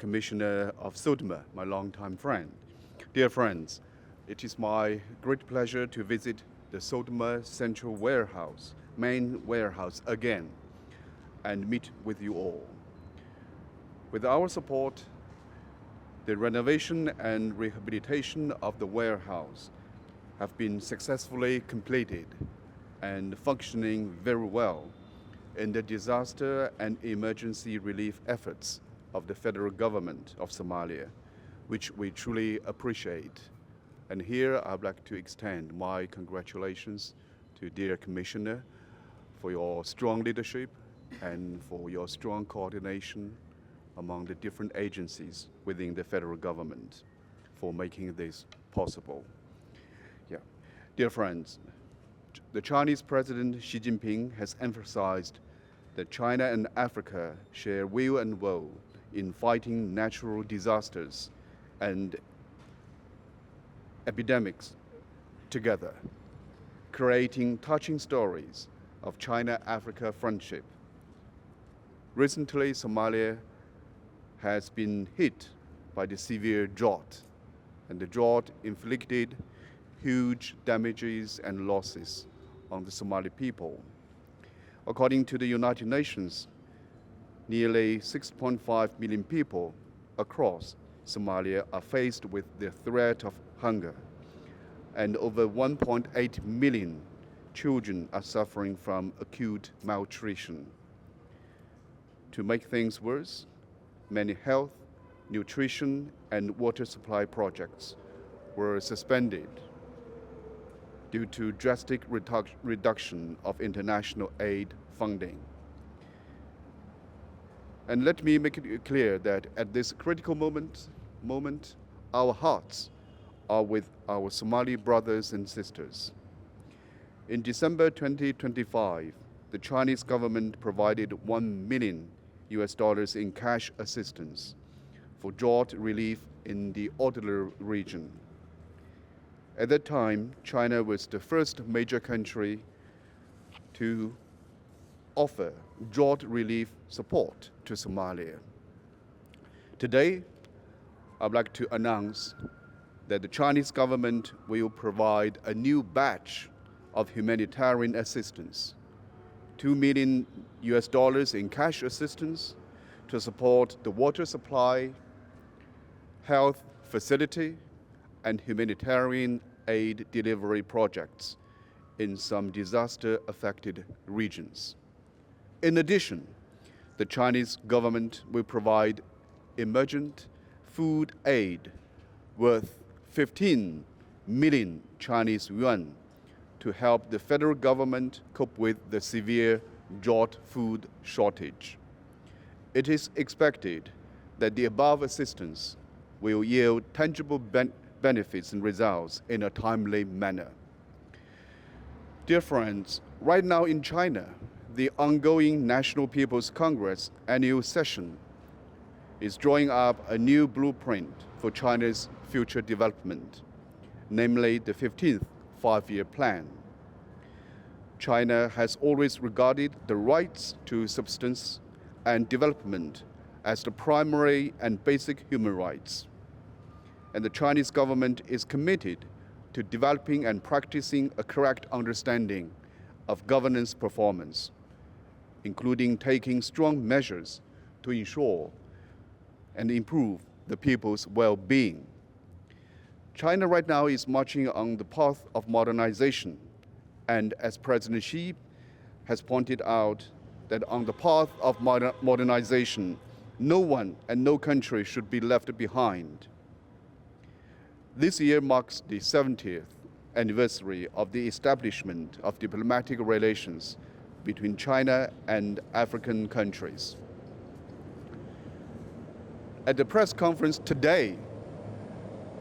Commissioner of SODMA, my longtime friend. Dear friends, it is my great pleasure to visit the SODMA Central Warehouse, main warehouse again, and meet with you all. With our support, the renovation and rehabilitation of the warehouse have been successfully completed and functioning very well in the disaster and emergency relief efforts of the federal government of Somalia, which we truly appreciate. And here I'd like to extend my congratulations to dear Commissioner for your strong leadership and for your strong coordination among the different agencies within the federal government for making this possible. Dear friends, the Chinese President Xi Jinping has emphasized that China and Africa share will and woe in fighting natural disasters and epidemics together, creating touching stories of China-Africa friendship. Recently, Somalia has been hit by the severe drought, and the drought inflicted huge damages and losses on the Somali people. According to the United Nations, nearly 6.5 million people across Somalia are faced with the threat of hunger, and over 1.8 million children are suffering from acute malnutrition. To make things worse, many health, nutrition, and water supply projects were suspended due to drastic reduction of international aid funding. And let me make it clear that at this critical moment, our hearts are with our Somali brothers and sisters. In December 2025, the Chinese government provided $1 million in cash assistance for drought relief in the Odler region. At that time, China was the first major country to offer drought relief support to Somalia. Today, I'd like to announce that the Chinese government will provide a new batch of humanitarian assistance, $2 million in cash assistance to support the water supply, health facility, and humanitarian aid delivery projects in some disaster-affected regions. In addition, the Chinese government will provide emergent food aid worth 15 million Chinese yuan to help the federal government cope with the severe drought food shortage. It is expected that the above assistance will yield tangible benefits and results in a timely manner. Dear friends, right now in China, the ongoing National People's Congress annual session is drawing up a new blueprint for China's future development, namely the 15th Five-Year Plan. China has always regarded the rights to subsistence and development as the primary and basic human rights. And the Chinese government is committed to developing and practicing a correct understanding of governance performance, including taking strong measures to ensure and improve the people's well-being. China right now is marching on the path of modernization, and as President Xi has pointed out, that on the path of modernization, no one and no country should be left behind. This year marks the 70th anniversary of the establishment of diplomatic relations between China and African countries. At the press conference today,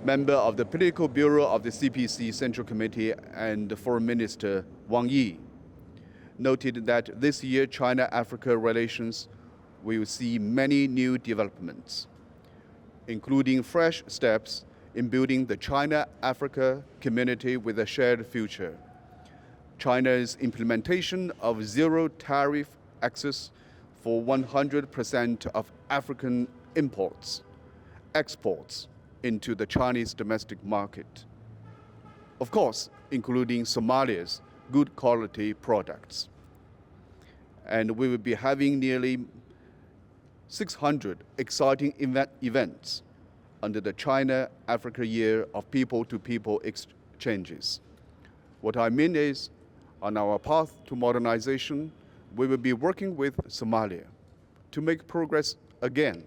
member of the Political Bureau of the CPC Central Committee and Foreign Minister Wang Yu noted that this year China-Africa relations will see many new developments, including fresh steps in building the China-Africa community with a shared future, China's implementation of zero tariff access for 100% of African imports exports into the Chinese domestic market. Of course, including Somalia's good quality products. And we will be having nearly 600 exciting events under the China-Africa Year of People-to-People Exchanges. What I mean is, on our path to modernization, we will be working with Somalia to make progress again.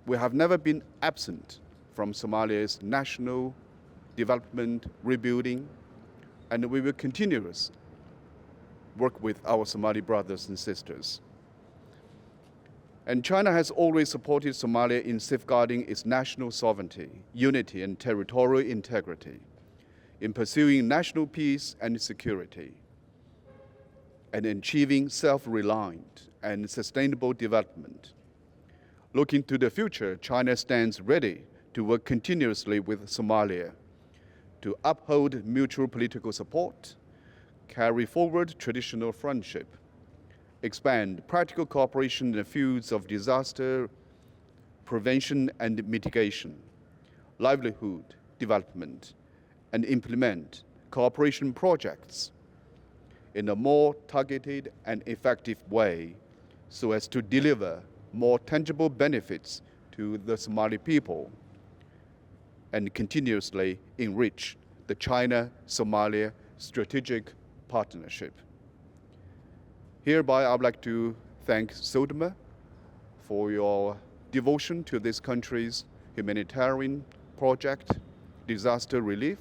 We have never been absent from Somalia's national development, rebuilding, and we will continuously work with our Somali brothers and sisters. And China has always supported Somalia in safeguarding its national sovereignty, unity, and territorial integrity, in pursuing national peace and security, and achieving self-reliant and sustainable development. Looking to the future, China stands ready to work continuously with Somalia to uphold mutual political support, carry forward traditional friendship, expand practical cooperation in the fields of disaster prevention and mitigation, livelihood development, and implement cooperation projects in a more targeted and effective way so as to deliver more tangible benefits to the Somali people and continuously enrich the China-Somalia strategic partnership. Hereby, I would like to thank SODMA for your devotion to this country's humanitarian project, disaster relief,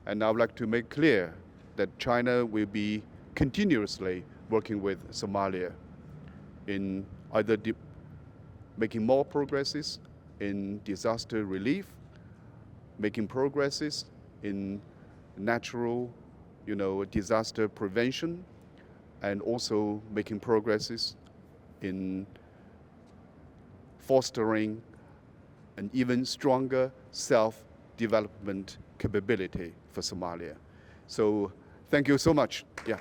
and I would like to make clear that China will be continuously working with Somalia in either making more progresses in disaster relief, making progresses in natural, disaster prevention, and also making progresses in fostering an even stronger self-development capability for Somalia. So thank you so much. Yeah.